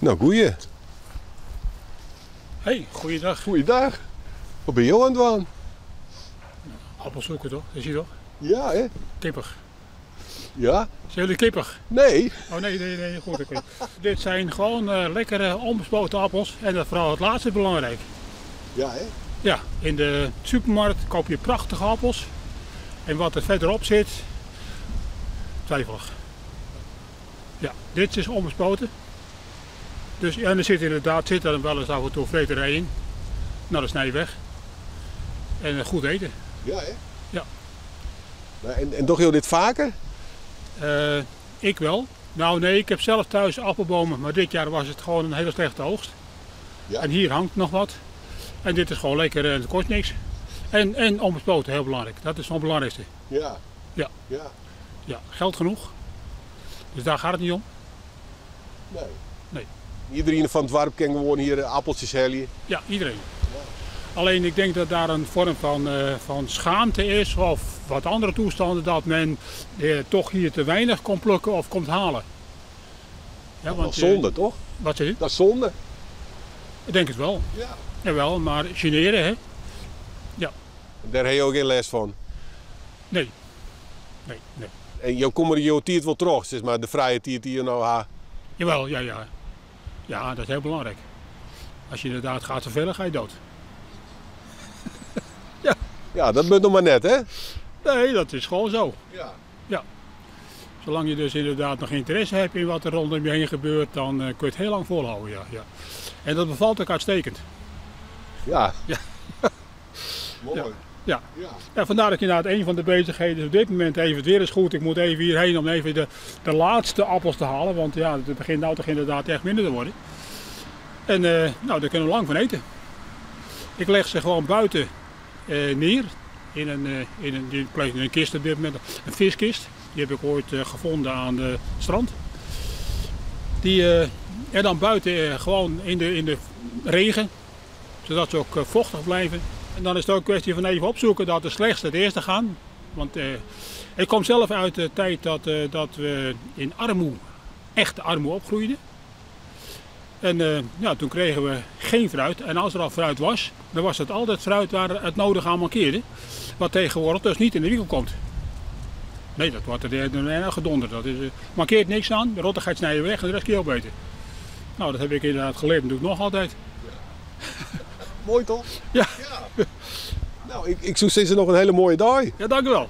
Nou, goeie. Hey, goeiedag. Goeiedag. Wat ben je aan het doen? Appels zoeken toch? Dat zie je toch? Ja, hè? Kippig. Ja? Zijn jullie kippig? Nee. Oh nee, goed. Oké. Dit zijn gewoon lekkere onbespoten appels en dat vooral het laatste is belangrijk. Ja, hè? Ja, in de supermarkt koop je prachtige appels en wat er verderop zit, twijfelig. Ja, dit is onbespoten. Dus, ja, en er zit inderdaad er wel eens af en toe vreterij in. Nou, dat snij je weg. En goed eten. Ja, hè? Ja. Nou, en toch heel dit vaker? Ik wel. Nou nee, ik heb zelf thuis appelbomen, maar dit jaar was het gewoon een hele slechte oogst. Ja. En hier hangt nog wat. En dit is gewoon lekker en het kost niks. En onbespoten, heel belangrijk. Dat is het belangrijkste. Ja. Ja. Ja. Ja, geld genoeg. Dus daar gaat het niet om. Nee. Nee. Iedereen van het dorp kan gewoon hier appeltjes helien. Ja, iedereen. Alleen ik denk dat daar een vorm van schaamte is of wat andere toestanden dat men toch hier te weinig komt plukken of komt halen. Ja, Dat is zonde, toch? Wat zeg je? Dat is zonde. Ik denk het wel. Ja. Jawel, maar generen hè? Ja. Daar heb je ook geen les van. Nee. En je komt er je tijd wel terug, zeg maar, de vrije tijd die je nou hebt. Jawel, ja. Ja, dat is heel belangrijk. Als je inderdaad gaat vervelen, ga je dood. Ja, dat bent nog maar net, hè? Nee, dat is gewoon zo. Ja. Zolang je dus inderdaad nog interesse hebt in wat er rondom je heen gebeurt, dan kun je het heel lang volhouden. Ja. En dat bevalt ook uitstekend. Ja. Ja. Mooi. Ja. Ja, vandaar dat je inderdaad een van de bezigheden op dit moment even het weer is goed. Ik moet even hierheen om even de laatste appels te halen, want ja, het begint nou toch inderdaad echt minder te worden. En nou, daar kunnen we lang van eten. Ik leg ze gewoon buiten neer in een kist op dit moment, een viskist. Die heb ik ooit gevonden aan het strand. En dan buiten gewoon in de regen, zodat ze ook vochtig blijven. En dan is het ook een kwestie van even opzoeken dat de slechtste het eerste gaan. Want ik kom zelf uit de tijd dat we in armoe, echte armoe opgroeiden. En ja, toen kregen we geen fruit. En als er al fruit was, dan was het altijd fruit waar het nodig aan mankeerde. Wat tegenwoordig dus niet in de winkel komt. Nee, dat wordt er gedonderd. Dat mankeert niks aan, de rottigheid snijden we weg en de rest kun je opeten. Nou, dat heb ik inderdaad geleerd en doe ik nog altijd. Mooi toch? Ja. Nou, ik zou zeggen nog een hele mooie dag. Ja, dank u wel.